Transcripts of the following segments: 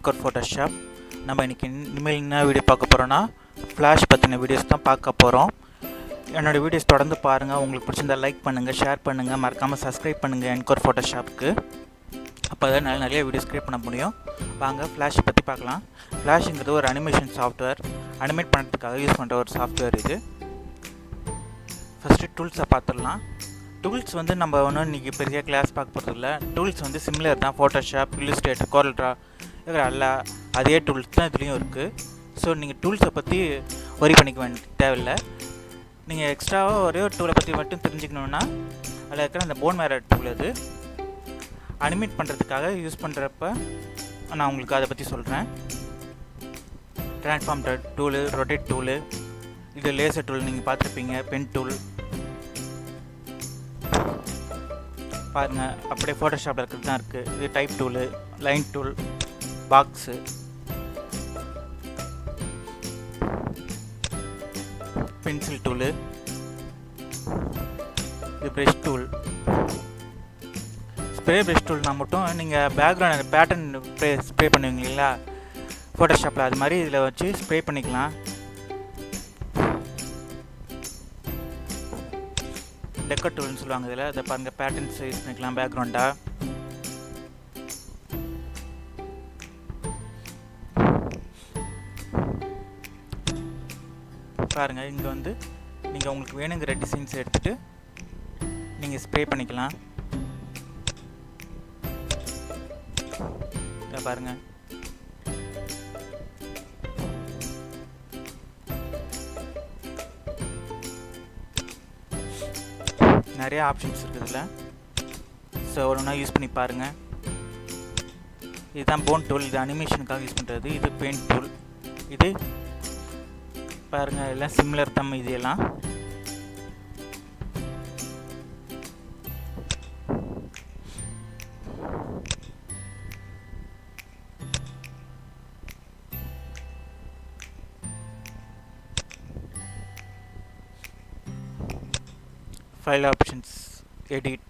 Encore Photoshop. நம்ம இன்றைக்கி இனிமேல் என்ன வீடியோ பார்க்க போகிறோன்னா ஃப்ளாஷ் பற்றின வீடியோஸ் தான் பார்க்க போகிறோம். என்னோடய வீடியோஸ் தொடர்ந்து பாருங்கள். உங்களுக்கு பிடிச்சிருந்தால் லைக் பண்ணுங்கள், ஷேர் பண்ணுங்கள், மறக்காமல் சப்ஸ்கிரைப் பண்ணுங்கள் என்கோர் ஃபோட்டோஷாப்புக்கு. அப்போ தான் நிறைய வீடியோஸ் க்ரியேட் பண்ண முடியும். வாங்க ஃப்ளாஷ் பற்றி பார்க்கலாம். ஃப்ளாஷுங்கிறது ஒரு அனிமேஷன் சாஃப்ட்வேர், அனிமேட் பண்ணுறதுக்காக யூஸ் பண்ணுற ஒரு சாஃப்ட்வேர் இது. ஃபஸ்ட்டு டூல்ஸை பார்த்துடலாம். டூல்ஸ் வந்து நம்ம ஒன்றும் இன்றைக்கி பெரிய கிளாஸ் பார்க்க போகிறதில்ல. டூல்ஸ் வந்து சிமிலர் தான். ஃபோட்டோஷாப், இல்லுஸ்ட்ரேட்டர், கோரல் எல்லா அதே டூல்ஸ் தான் இதுலேயும் இருக்குது. ஸோ நீங்கள் டூல்ஸை பற்றி ஒரி பண்ணிக்க தேவையில்லை. நீங்கள் எக்ஸ்ட்ராவாக ஒரே ஒரு டூலை பற்றி மட்டும் தெரிஞ்சுக்கணுன்னா அதில் இருக்கிற அந்த போன் மேரர் டூல் அது அனிமேட் பண்ணுறதுக்காக யூஸ் பண்ணுறப்ப நான் உங்களுக்கு அதை பற்றி சொல்கிறேன். ட்ரான்ஸ்ஃபார்ம் டூலு, ரொட்டேட் டூலு, இது லேசர் டூல் நீங்கள் பார்த்துருப்பீங்க, பென் டூல் பாருங்கள். அப்படியே ஃபோட்டோஷாப்பில் இருக்கிறது தான் இருக்குது. இது type tool, line tool, box, pencil tool, இது ப்ரெஷ் டூல். ஸ்ப்ரே ப்ரெஷ் டூல்னா மட்டும் நீங்கள் பேக்ரவுண்ட் பேட்டர்ன் ஸ்ப்ரே பண்ணுவீங்க இல்லைங்களா ஃபோட்டோஷாப்பில், அது மாதிரி இதில் வச்சு ஸ்ப்ரே பண்ணிக்கலாம். டெக்கர் டூல்னு சொல்லுவாங்க இதில். அதை பாருங்கள், பேட்டர்ன்ஸ் யூஸ் பண்ணிக்கலாம் பேக்ரவுண்டாக. பாருங்கள், இங்கே வந்து நீங்கள் உங்களுக்கு வேணுங்கிற டிசைன்ஸ் எடுத்துகிட்டு நீங்கள் ஸ்ப்ரே பண்ணிக்கலாம். இதை பாருங்கள், நிறைய ஆப்ஷன்ஸ் இருக்குது இதில். ஸோ ஒன்றா யூஸ் பண்ணி பாருங்கள். இதுதான் போன் டூல், இது அனிமேஷனுக்காக யூஸ் பண்ணுறது. இது பெயிண்ட் டூல். இது பாருங்கள், எல்லாம் சிமிலர் தான் இது எல்லாம். ஃபைல் ஆப்ஷன்ஸ், எடிட்,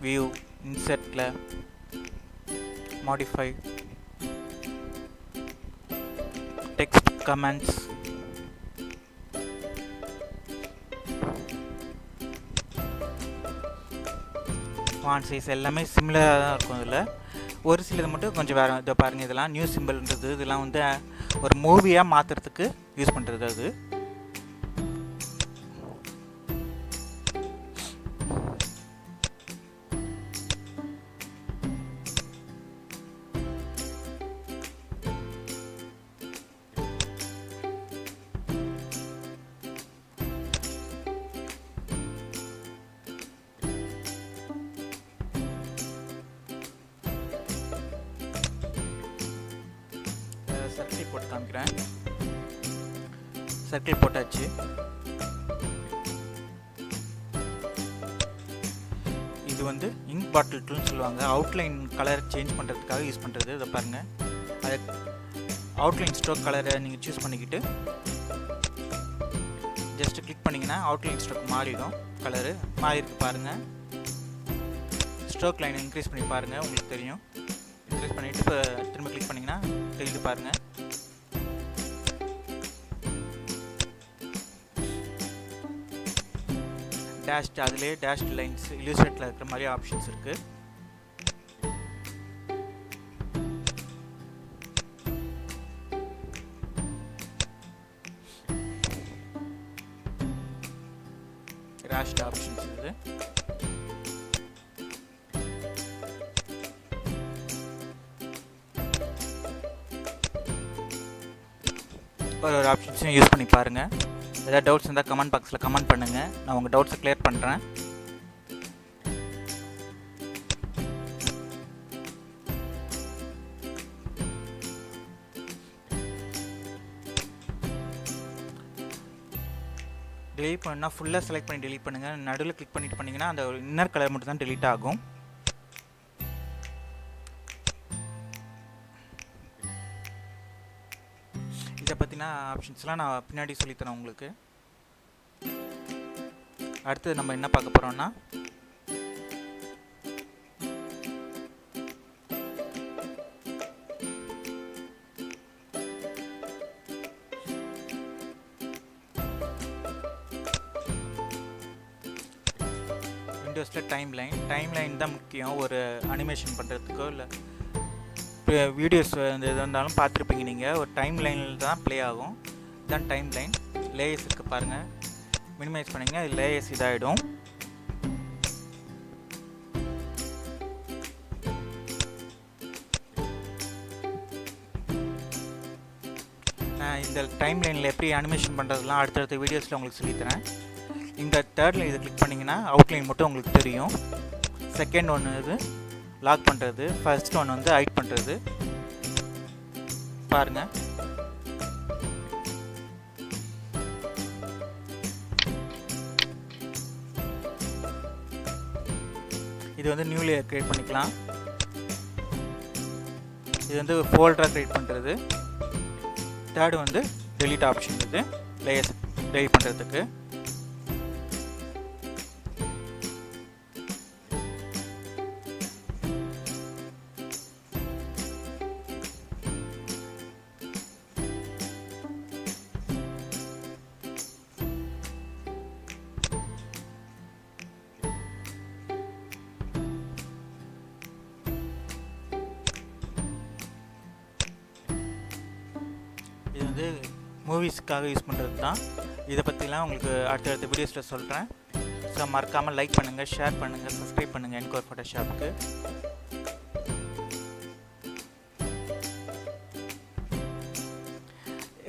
வியூ, இன்சர்ட்டில், modify, text, comments, font size எல்லாமே சிமிலராக தான் இருக்கும். இதில் ஒரு சிலது மட்டும் கொஞ்சம் வேறு. இதை பாருங்கள், இதெல்லாம் நியூ சிம்பிள்ன்றது. இதெல்லாம் வந்து ஒரு மூவியாக மாற்றுறதுக்கு யூஸ் பண்ணுறது. அது சர்க்கிள் போட்டு காமிக்கிறேன். சர்க்கிள் போட்டாச்சு. இது வந்து இங்க் பாட்டில் டூல்னு சொல்லுவாங்க. அவுட்லைன் கலர் சேஞ்ச் பண்ணுறதுக்காக யூஸ் பண்ணுறது. இதை பாருங்கள், அது அவுட்லைன் ஸ்ட்ரோக் கலரை நீங்கள் சூஸ் பண்ணிக்கிட்டு ஜஸ்ட்டு கிளிக் பண்ணிங்கன்னா அவுட்லைன் ஸ்ட்ரோக் மாறிடும். கலரு மாறி இருக்கு பாருங்கள். ஸ்ட்ரோக் லைனை இன்க்ரீஸ் பண்ணி பாருங்கள், உங்களுக்கு தெரியும். இன்க்ரீஸ் பண்ணிவிட்டு இப்போ திரும்ப கிளிக் பண்ணிங்கன்னா தெரியுது பாருங்கள். டேஷ்ட், அதிலே டேஷ்ட் லைன்ஸ், இல்லுஸ்ட்ரேட்டில் இருக்கிற மாதிரி ஆப்ஷன்ஸ் இருக்குது. ரேஷ்ட் ஆப்ஷன்ஸ் இது. ஒரு ஆப்ஷன்ஸையும் யூஸ் பண்ணி பாருங்கள். ஏதாவது டவுட்ஸ் இருந்தால் கமெண்ட் பாக்ஸில் கமெண்ட் பண்ணுங்கள். நான் உங்கள் டவுட்ஸை கிளியர் பண்ணுறேன். டெலீட் பண்ணால் ஃபுல்லாக செலக்ட் பண்ணி டெலீட் பண்ணுங்கள். நடுவில் கிளிக் பண்ணிட்டு பண்ணிங்கன்னா அந்த இன்னர் கலர் மட்டும் தான் டெலீட் ஆகும். இதை பற்றின ஆப்ஷன்ஸ்லாம் நான் பின்னாடி சொல்லித்தரேன் உங்களுக்கு. அடுத்து நம்ம என்ன பார்க்க போகிறோம்னா வீடியோஸில் டைம் லைன் தான் முக்கியம். ஒரு அனிமேஷன் பண்ணுறதுக்கோ இல்லை வீடியோஸ் எது இருந்தாலும் பார்த்துருப்பீங்க நீங்கள். ஒரு டைம் லைனில் தான் ப்ளே ஆகும். இதுதான் டைம் லைன். லேயர்ஸ் இருக்குது பாருங்கள், மினிமைஸ் பண்ணிங்க, இது லேயர்ஸ் இதாகிடும். நான் இந்த டைம் லைனில் எப்படி அனிமேஷன் பண்ணுறதுலாம் அடுத்தடுத்த வீடியோஸில் உங்களுக்கு சொல்லித்தரேன். இந்த தேர்டில் இது கிளிக் பண்ணிங்கன்னா அவுட்லைன் மட்டும் உங்களுக்கு தெரியும். செகண்ட் ஒன்று இது லாக் பண்ணுறது, ஃபர்ஸ்ட் ஒன்று வந்து ஹைட் பண்ணுறது. பாருங்கள், இது வந்து நியூ லேயர் க்ரியேட் பண்ணிக்கலாம். இது வந்து ஃபோல்டராக க்ரியேட் பண்ணுறது. தேர்டு வந்து டெலீட் ஆப்ஷன், இது லேயர்ஸ் டெலீட் பண்ணுறதுக்கு. இது வந்து மூவிஸ்க்காக யூஸ் பண்ணுறது தான். இதை பற்றிலாம் உங்களுக்கு அடுத்தடுத்த வீடியோஸில் சொல்கிறேன். ஸோ மறக்காமல் லைக் பண்ணுங்கள், ஷேர் பண்ணுங்கள், சப்ஸ்கிரைப் பண்ணுங்கள் என்கோர் ஃபோட்டோஷாப்புக்கு.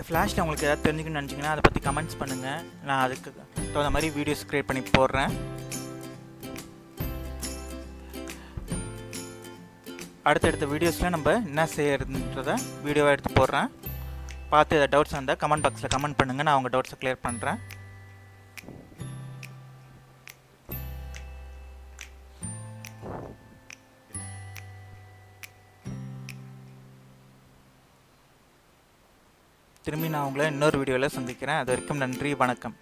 ஃப்ளாஷில் உங்களுக்கு ஏதாவது தெரிஞ்சுக்கணும்னு நினச்சிங்கன்னா அதை பற்றி கமெண்ட்ஸ் பண்ணுங்கள். நான் அதுக்கு தகுந்த மாதிரி வீடியோஸ் க்ரியேட் பண்ணி போடுறேன். அடுத்தடுத்த வீடியோஸில் நம்ம என்ன செய்யறதுன்றதை வீடியோவாக எடுத்து போடுறேன். பார்த்து ஏதாவது டவுட்ஸ் இருந்தால் கமெண்ட் பாக்ஸில் கமெண்ட் பண்ணுங்கள், நான் உங்கள் டவுட்ஸை கிளியர் பண்ணுறேன். திரும்பி நான் உங்களை இன்னொரு வீடியோவில் சந்திக்கிறேன். அது வரைக்கும் நன்றி, வணக்கம்.